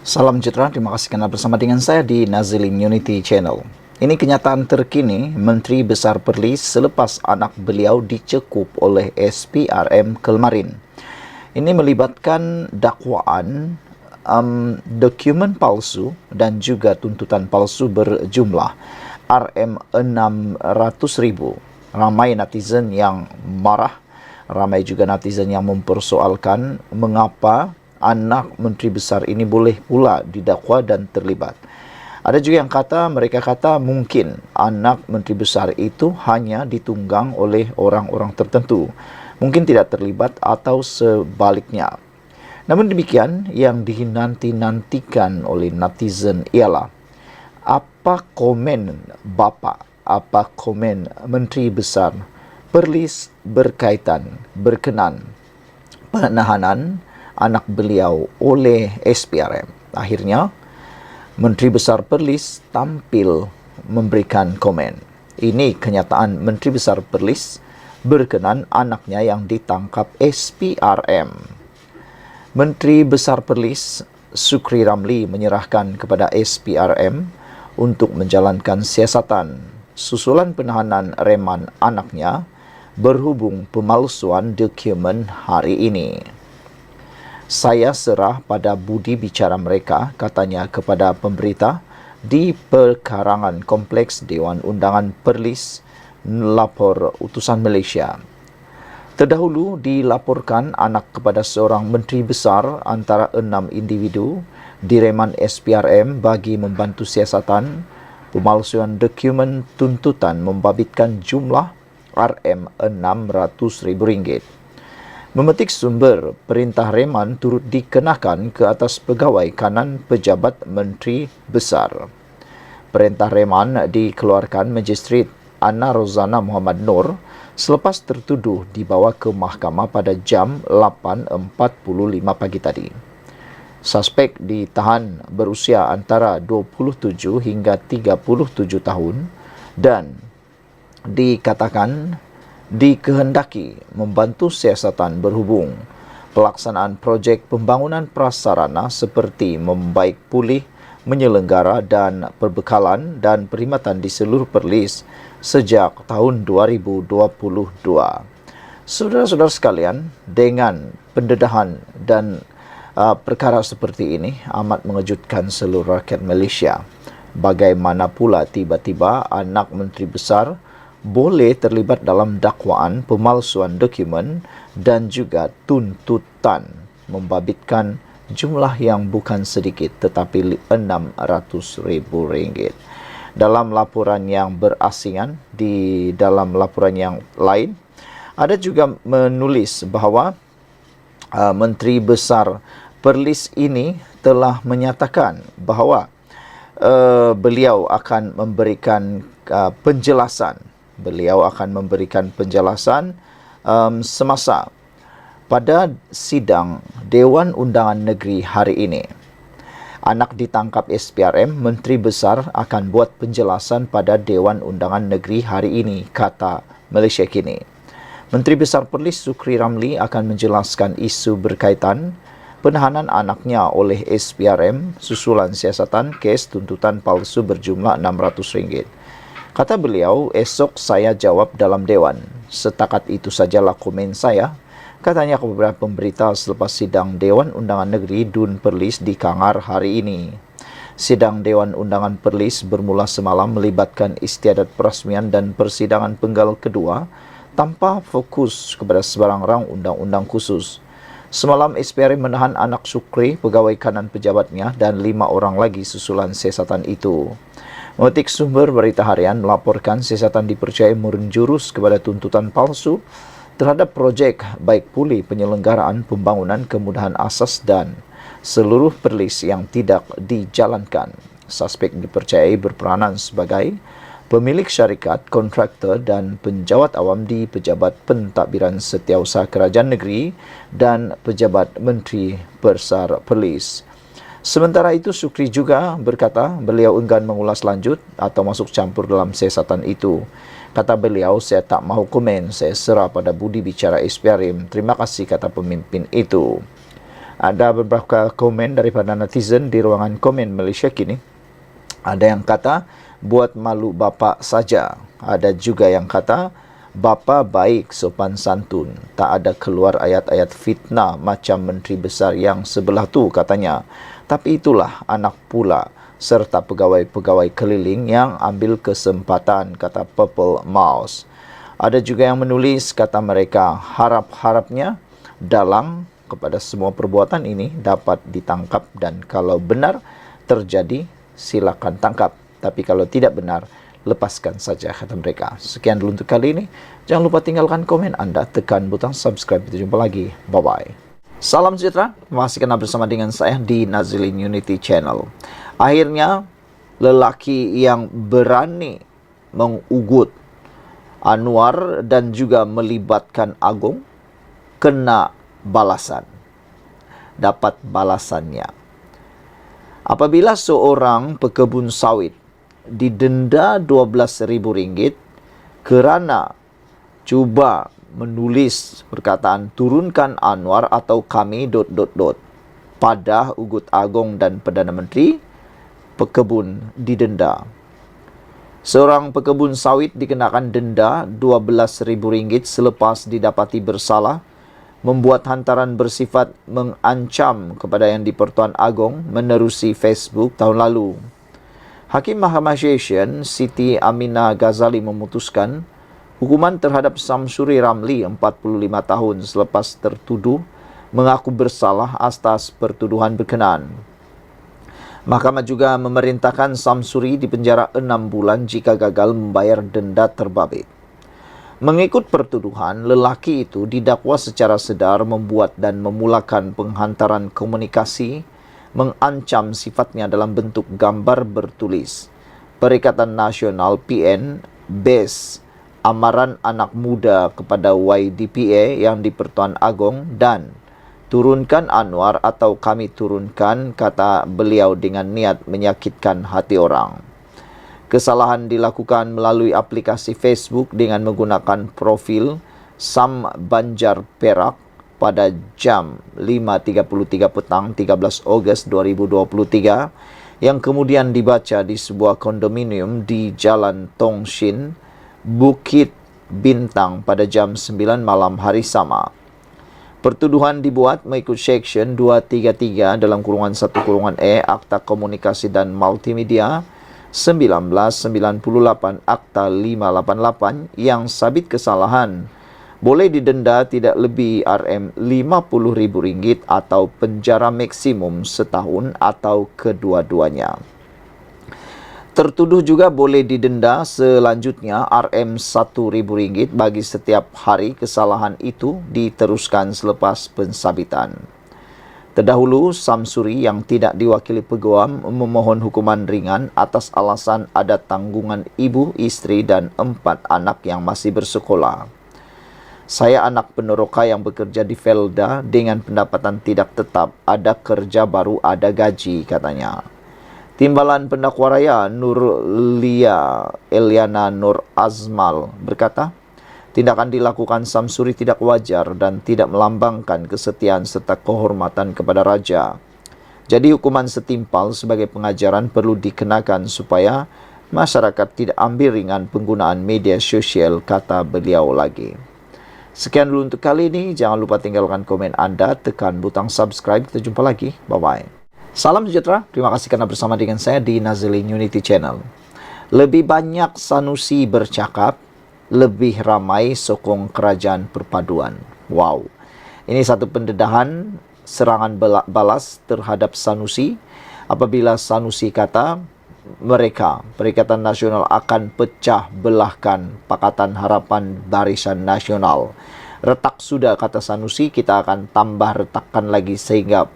Salam sejahtera, terima kasih kerana bersama dengan saya di Nazil Immunity Channel. Ini kenyataan terkini Menteri Besar Perlis selepas anak beliau dicekup oleh SPRM Kelmarin. Ini melibatkan dakwaan dokumen palsu dan juga tuntutan palsu berjumlah Rm600,000. Ramai netizen yang marah, ramai juga netizen yang mempersoalkan mengapa anak Menteri Besar ini boleh pula didakwa dan terlibat. Ada juga yang mereka kata mungkin anak Menteri Besar itu hanya ditunggang oleh orang-orang tertentu. Mungkin tidak terlibat atau sebaliknya. Namun demikian, yang dinanti-nantikan oleh netizen ialah apa komen Bapa, apa komen Menteri Besar Perlis berkenan penahanan anak beliau oleh SPRM. Akhirnya, Menteri Besar Perlis tampil memberikan komen. Ini kenyataan Menteri Besar Perlis berkenan anaknya yang ditangkap SPRM. Menteri Besar Perlis Sukri Ramli menyerahkan kepada SPRM untuk menjalankan siasatan susulan penahanan reman anaknya berhubung pemalsuan dokumen hari ini. Saya serah pada budi bicara mereka, katanya kepada pemberita di perkarangan Kompleks Dewan Undangan Perlis, lapor utusan Malaysia. Terdahulu dilaporkan anak kepada seorang menteri besar antara 6 individu di reman SPRM bagi membantu siasatan pemalsuan dokumen tuntutan membabitkan jumlah Rm600,000. Memetik sumber, perintah reman turut dikenakan ke atas pegawai kanan pejabat Menteri Besar. Perintah reman dikeluarkan Magistret Anna Rozana Muhammad Nur selepas tertuduh dibawa ke mahkamah pada jam 8.45 pagi tadi. Suspek ditahan berusia antara 27 hingga 37 tahun dan dikatakan dikehendaki membantu siasatan berhubung pelaksanaan projek pembangunan prasarana seperti membaik pulih, menyelenggara dan perbekalan dan perkhidmatan di seluruh Perlis sejak tahun 2022. Saudara-saudara sekalian, dengan pendedahan dan perkara seperti ini amat mengejutkan seluruh rakyat Malaysia. Bagaimana pula tiba-tiba anak Menteri Besar boleh terlibat dalam dakwaan pemalsuan dokumen dan juga tuntutan membabitkan jumlah yang bukan sedikit tetapi Rm600,000. Dalam laporan yang berasingan, di dalam laporan yang lain, ada juga menulis bahawa Menteri Besar Perlis ini telah menyatakan bahawa beliau akan memberikan penjelasan. Beliau akan memberikan penjelasan semasa pada sidang Dewan Undangan Negeri hari ini. Anak ditangkap SPRM, Menteri Besar akan buat penjelasan pada Dewan Undangan Negeri hari ini, kata Malaysia Kini. Menteri Besar Perlis Sukri Ramli akan menjelaskan isu berkaitan penahanan anaknya oleh SPRM susulan siasatan kes tuntutan palsu berjumlah Rm600. Kata beliau, esok saya jawab dalam Dewan. Setakat itu sajalah komen saya, katanya kepada pemberita selepas sidang Dewan Undangan Negeri Dun Perlis di Kangar hari ini. Sidang Dewan Undangan Perlis bermula semalam melibatkan istiadat perasmian dan persidangan penggal kedua tanpa fokus kepada sebarang undang-undang khusus. Semalam SPRM menahan anak Sukri, pegawai kanan pejabatnya dan 5 orang lagi susulan siasatan itu. Memetik sumber berita harian melaporkan siasatan dipercayai menjurus kepada tuntutan palsu terhadap projek baik pulih penyelenggaraan pembangunan kemudahan asas dan seluruh Perlis yang tidak dijalankan. Suspek dipercayai berperanan sebagai pemilik syarikat, kontraktor dan penjawat awam di Pejabat Pentadbiran Setiausaha Kerajaan Negeri dan Pejabat Menteri Besar Perlis. Sementara itu, Sukri juga berkata beliau enggan mengulas lanjut atau masuk campur dalam siasatan itu. Kata beliau, saya tak mahu komen, saya serah pada budi bicara SPRM. Terima kasih, kata pemimpin itu. Ada beberapa komen daripada netizen di ruangan komen Malaysia kini. Ada yang kata, buat malu bapa saja. Ada juga yang kata, bapa baik, sopan santun. Tak ada keluar ayat-ayat fitnah macam Menteri Besar yang sebelah tu katanya. Tapi itulah anak pula serta pegawai-pegawai keliling yang ambil kesempatan, kata Purple Mouse. Ada juga yang menulis, kata mereka, harap-harapnya dalang kepada semua perbuatan ini dapat ditangkap dan kalau benar terjadi silakan tangkap, tapi kalau tidak benar lepaskan saja, kata mereka. Sekian dulu untuk kali ini. Jangan lupa tinggalkan komen anda, tekan butang subscribe. Kita jumpa lagi. Bye bye. Salam sejahtera. Masih kena bersama dengan saya di Nazilin Unity Channel. Akhirnya lelaki yang berani mengugut Anwar dan juga melibatkan Agong kena balasan, dapat balasannya. Apabila seorang pekebun sawit didenda RM12,000 kerana cuba menulis perkataan turunkan Anwar atau kami ... pada ugut Agong dan Perdana Menteri, pekebun didenda. Seorang pekebun sawit dikenakan denda RM12,000 selepas didapati bersalah membuat hantaran bersifat mengancam kepada Yang di-Pertuan Agong menerusi Facebook tahun lalu. Hakim Mahkamah Session Siti Aminah Ghazali memutuskan hukuman terhadap Samsuri Ramli 45 tahun selepas tertuduh mengaku bersalah atas pertuduhan berkenaan. Mahkamah juga memerintahkan Samsuri dipenjara 6 bulan jika gagal membayar denda terbabit. Mengikut pertuduhan, lelaki itu didakwa secara sedar membuat dan memulakan penghantaran komunikasi mengancam sifatnya dalam bentuk gambar bertulis Perikatan Nasional PN BES amaran anak muda kepada YDPA Yang di-Pertuan Agong dan turunkan Anwar atau kami turunkan, kata beliau dengan niat menyakitkan hati orang. Kesalahan dilakukan melalui aplikasi Facebook dengan menggunakan profil Sam Banjar Perak pada jam 5.33 petang 13 Ogos 2023 yang kemudian dibaca di sebuah kondominium di Jalan Tong Shin, Bukit Bintang pada jam 9 malam hari sama. Pertuduhan dibuat mengikut Seksyen 233 dalam kurungan 1 kurungan E Akta Komunikasi dan Multimedia 1998 Akta 588 yang sabit kesalahan boleh didenda tidak lebih RM50,000 atau penjara maksimum setahun atau kedua-duanya. Tertuduh juga boleh didenda selanjutnya RM1.000 bagi setiap hari kesalahan itu diteruskan selepas pensabitan. Terdahulu, Samsuri yang tidak diwakili peguam memohon hukuman ringan atas alasan ada tanggungan ibu, isteri dan 4 anak yang masih bersekolah. Saya anak peneroka yang bekerja di Felda dengan pendapatan tidak tetap, ada kerja baru, ada gaji, katanya. Timbalan Pendakwa Raya Nurlia Eliana Nur Azmal berkata, tindakan dilakukan Samsuri tidak wajar dan tidak melambangkan kesetiaan serta kehormatan kepada raja. Jadi hukuman setimpal sebagai pengajaran perlu dikenakan supaya masyarakat tidak ambil ringan penggunaan media sosial, kata beliau lagi. Sekian dulu untuk kali ini. Jangan lupa tinggalkan komen anda, tekan butang subscribe. Kita jumpa lagi. Bye-bye. Salam sejahtera. Terima kasih karena bersama dengan saya di Nazilin Unity Channel. Lebih banyak Sanusi bercakap, lebih ramai sokong kerajaan perpaduan. Wow. Ini satu pendedahan serangan balas terhadap Sanusi apabila Sanusi kata mereka, Perikatan Nasional akan pecah belahkan Pakatan Harapan Barisan Nasional. Retak sudah, kata Sanusi, kita akan tambah retakkan lagi sehingga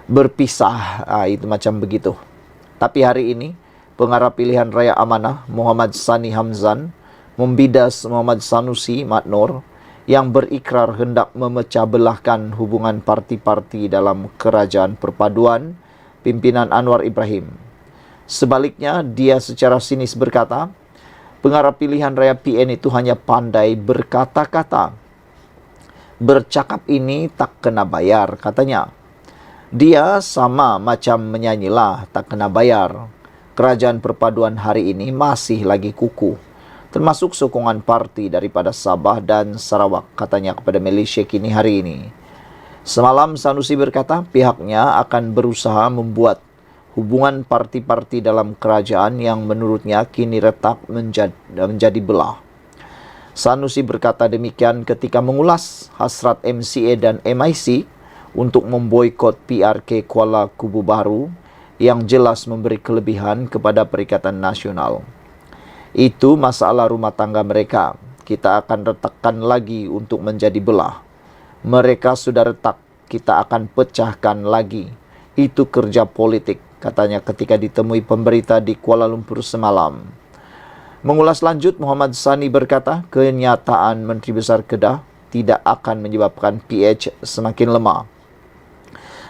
berpisah. Itu macam begitu. Tapi hari ini pengarah pilihan raya amanah Muhammad Sani Hamzan membidas Muhammad Sanusi Matnor yang berikrar hendak memecah belahkan hubungan parti-parti dalam kerajaan perpaduan pimpinan Anwar Ibrahim. Sebaliknya, dia secara sinis berkata, pengarah pilihan raya PN itu hanya pandai berkata-kata. Bercakap ini tak kena bayar, katanya. Dia sama macam menyanyilah tak kena bayar. Kerajaan perpaduan hari ini masih lagi kukuh, termasuk sokongan parti daripada Sabah dan Sarawak, katanya kepada Malaysia Kini hari ini. Semalam Sanusi berkata pihaknya akan berusaha membuat hubungan parti-parti dalam kerajaan yang menurutnya kini retak menjadi belah. Sanusi berkata demikian ketika mengulas hasrat MCA dan MIC untuk memboikot PRK Kuala Kubu Baru yang jelas memberi kelebihan kepada Perikatan Nasional. Itu masalah rumah tangga mereka. Kita akan retakkan lagi untuk menjadi belah. Mereka sudah retak, kita akan pecahkan lagi. Itu kerja politik, katanya ketika ditemui pemberita di Kuala Lumpur semalam. Mengulas lanjut, Muhammad Sani berkata, kenyataan Menteri Besar Kedah tidak akan menyebabkan PH semakin lemah.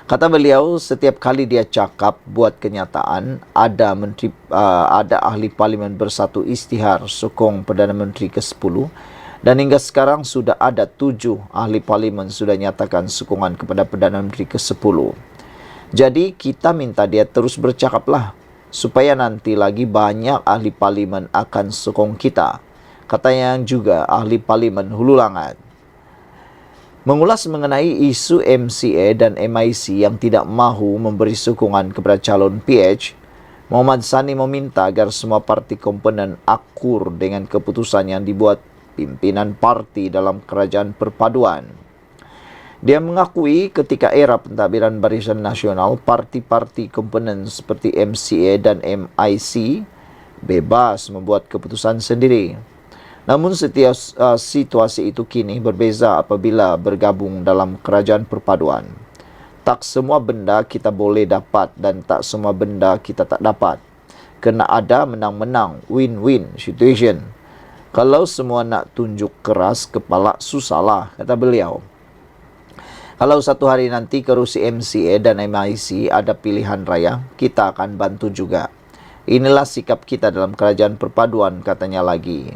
Kata beliau, setiap kali dia cakap buat kenyataan, ada ahli parlimen bersatu istihar sokong Perdana Menteri ke-10 dan hingga sekarang sudah ada 7 ahli parlimen sudah nyatakan sokongan kepada Perdana Menteri ke-10. Jadi kita minta dia terus bercakaplah supaya nanti lagi banyak ahli parlimen akan sokong kita. Katanya juga ahli parlimen Hulu Langat. Mengulas mengenai isu MCA dan MIC yang tidak mahu memberi sokongan kepada calon PH, Muhammad Sani meminta agar semua parti komponen akur dengan keputusan yang dibuat pimpinan parti dalam kerajaan perpaduan. Dia mengakui ketika era pentadbiran Barisan Nasional, parti-parti komponen seperti MCA dan MIC bebas membuat keputusan sendiri. Namun setiap situasi itu kini berbeza apabila bergabung dalam kerajaan perpaduan. Tak semua benda kita boleh dapat dan tak semua benda kita tak dapat. Kena ada menang-menang, win-win situation. Kalau semua nak tunjuk keras kepala, susahlah, kata beliau. Kalau satu hari nanti kerusi MCA dan MIC ada pilihan raya, kita akan bantu juga. Inilah sikap kita dalam kerajaan perpaduan, katanya lagi.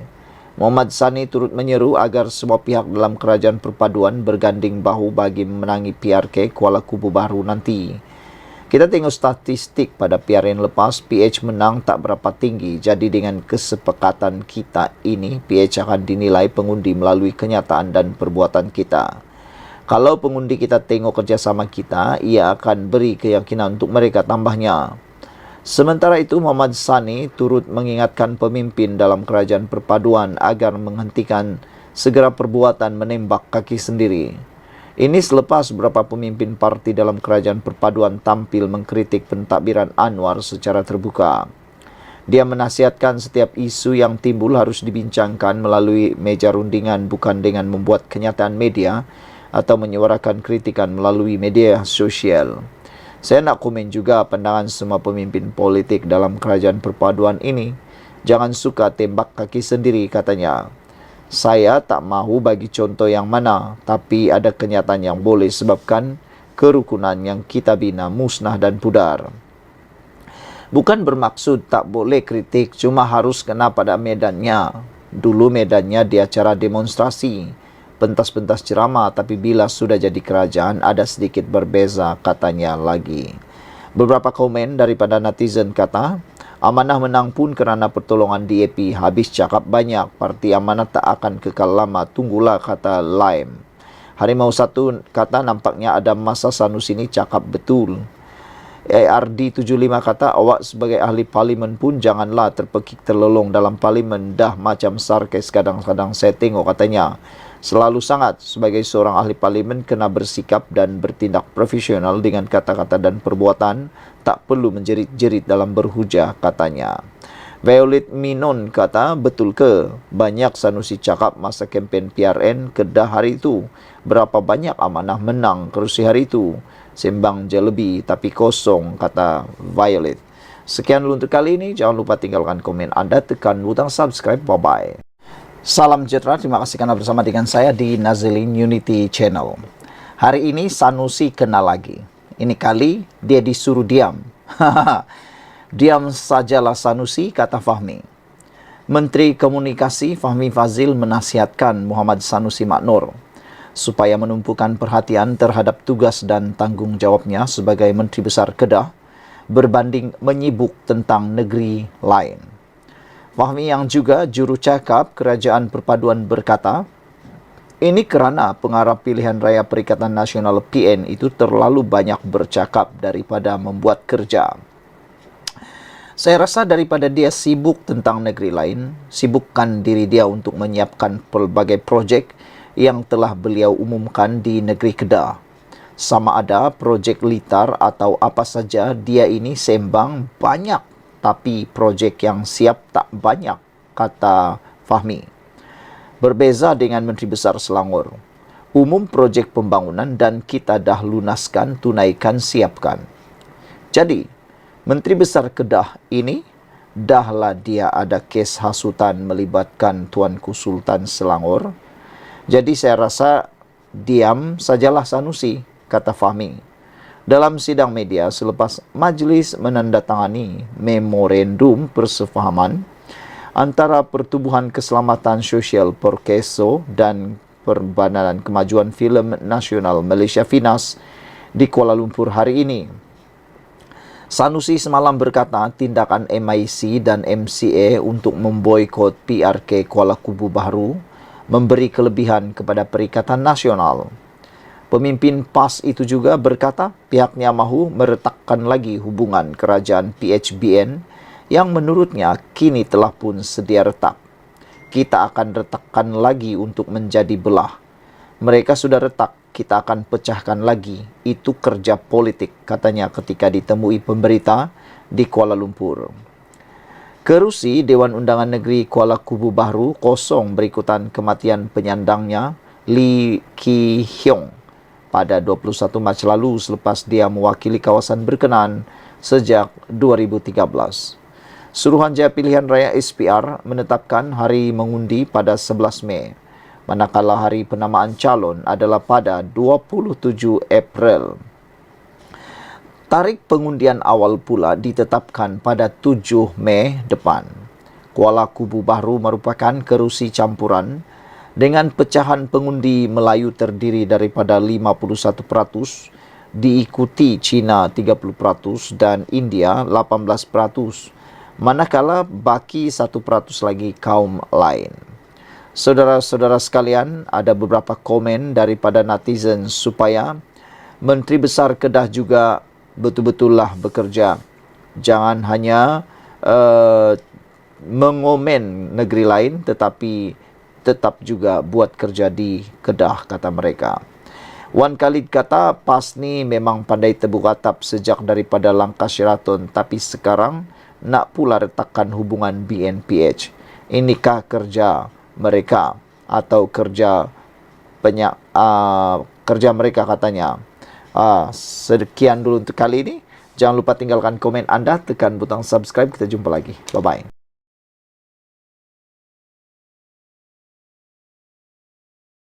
Muhammad Sani turut menyeru agar semua pihak dalam kerajaan perpaduan berganding bahu bagi memenangi PRK Kuala Kubu Baru nanti. Kita tengok statistik pada PRN lepas, PH menang tak berapa tinggi. Jadi dengan kesepakatan kita ini, PH akan dinilai pengundi melalui kenyataan dan perbuatan kita. Kalau pengundi kita tengok kerjasama kita, ia akan beri keyakinan untuk mereka tambahnya. Sementara itu, Muhammad Sani turut mengingatkan pemimpin dalam kerajaan perpaduan agar menghentikan segera perbuatan menembak kaki sendiri. Ini selepas beberapa pemimpin parti dalam kerajaan perpaduan tampil mengkritik pentadbiran Anwar secara terbuka. Dia menasihatkan setiap isu yang timbul harus dibincangkan melalui meja rundingan bukan dengan membuat kenyataan media atau menyuarakan kritikan melalui media sosial. Saya nak komen juga pandangan semua pemimpin politik dalam kerajaan perpaduan ini. Jangan suka tembak kaki sendiri, katanya. Saya tak mahu bagi contoh yang mana, tapi ada kenyataan yang boleh sebabkan kerukunan yang kita bina musnah dan pudar. Bukan bermaksud tak boleh kritik, cuma harus kena pada medannya. Dulu medannya di acara demonstrasi. Pentas-pentas ceramah, tapi bila sudah jadi kerajaan ada sedikit berbeza, katanya lagi. Beberapa komen daripada netizen kata, Amanah menang pun kerana pertolongan DAP, habis cakap banyak, parti Amanah tak akan kekal lama, tunggulah, kata Lime. Harimau Satu kata nampaknya ada masa Sanusi ini cakap betul. ARD 75 kata awak sebagai ahli parlimen pun janganlah terpekik terlolong dalam parlimen, dah macam sarkes kadang-kadang saya tengok, katanya. Selalu sangat sebagai seorang ahli parlimen kena bersikap dan bertindak profesional dengan kata-kata dan perbuatan, tak perlu menjerit-jerit dalam berhujah, katanya. Violet Minon kata, betul ke? Banyak Sanusi cakap masa kempen PRN Kedah hari itu. Berapa banyak Amanah menang kerusi hari itu? Sembang je lebih tapi kosong, kata Violet. Sekian dulu untuk kali ini. Jangan lupa tinggalkan komen anda, tekan butang subscribe. Bye-bye. Salam sejahtera, terima kasih karena bersama dengan saya di Nazilin Unity Channel. Hari ini Sanusi kena lagi. Ini kali dia disuruh diam. Diam sajalah Sanusi, kata Fahmi. Menteri Komunikasi Fahmi Fazil menasihatkan Muhammad Sanusi Maknur. supaya menumpukan perhatian terhadap tugas dan tanggung jawabnya sebagai Menteri Besar Kedah berbanding menyibuk tentang negeri lain. Fahmi yang juga jurucakap Kerajaan Perpaduan berkata, ini kerana pengarah pilihan raya Perikatan Nasional PN itu terlalu banyak bercakap daripada membuat kerja. Saya rasa daripada dia sibuk tentang negeri lain, sibukkan diri dia untuk menyiapkan pelbagai projek yang telah beliau umumkan di negeri Kedah. Sama ada projek litar atau apa saja, dia ini sembang banyak, tapi projek yang siap tak banyak, kata Fahmi. Berbeza dengan Menteri Besar Selangor, umum projek pembangunan dan kita dah lunaskan, tunaikan, siapkan. Jadi, Menteri Besar Kedah ini, dahlah dia ada kes hasutan melibatkan Tuanku Sultan Selangor. Jadi saya rasa diam sajalah Sanusi, kata Fahmi. Dalam sidang media selepas majlis menandatangani memorandum persefahaman antara Pertubuhan Keselamatan Sosial Porkeso dan Perbadanan Kemajuan Filem Nasional Malaysia FINAS di Kuala Lumpur hari ini. Sanusi semalam berkata tindakan MIC dan MCA untuk memboikot PRK Kuala Kubu Baharu memberi kelebihan kepada Perikatan Nasional. Pemimpin PAS itu juga berkata pihaknya mahu meretakkan lagi hubungan kerajaan PHBN yang menurutnya kini telah pun sedia retak. Kita akan retakkan lagi untuk menjadi belah. Mereka sudah retak, kita akan pecahkan lagi. Itu kerja politik, katanya ketika ditemui pemberita di Kuala Lumpur. Kerusi Dewan Undangan Negeri Kuala Kubu Baharu kosong berikutan kematian penyandangnya Lee Ki Hyong pada 21 Mac lalu selepas dia mewakili kawasan berkenaan sejak 2013. Suruhanjaya Pilihan Raya SPR menetapkan hari mengundi pada 11 Mei, manakala hari penamaan calon adalah pada 27 April. Tarikh pengundian awal pula ditetapkan pada 7 Mei depan. Kuala Kubu Baharu merupakan kerusi campuran dengan pecahan pengundi Melayu terdiri daripada 51%, diikuti Cina 30% dan India 18%. Manakala baki 1% lagi kaum lain. Saudara-saudara sekalian, ada beberapa komen daripada netizen supaya Menteri Besar Kedah juga betul-betullah bekerja. Jangan hanya mengomen negeri lain tetapi tetap juga buat kerja di Kedah, kata mereka. Wan Khalid kata PAS ni memang pandai tebuk atap sejak daripada langkah Sheraton, tapi sekarang nak pula retakkan hubungan BNPH. Inikah kerja mereka atau kerja kerja mereka, katanya. Sekian dulu untuk kali ini. Jangan lupa tinggalkan komen anda, tekan butang subscribe. Kita jumpa lagi. Bye-bye.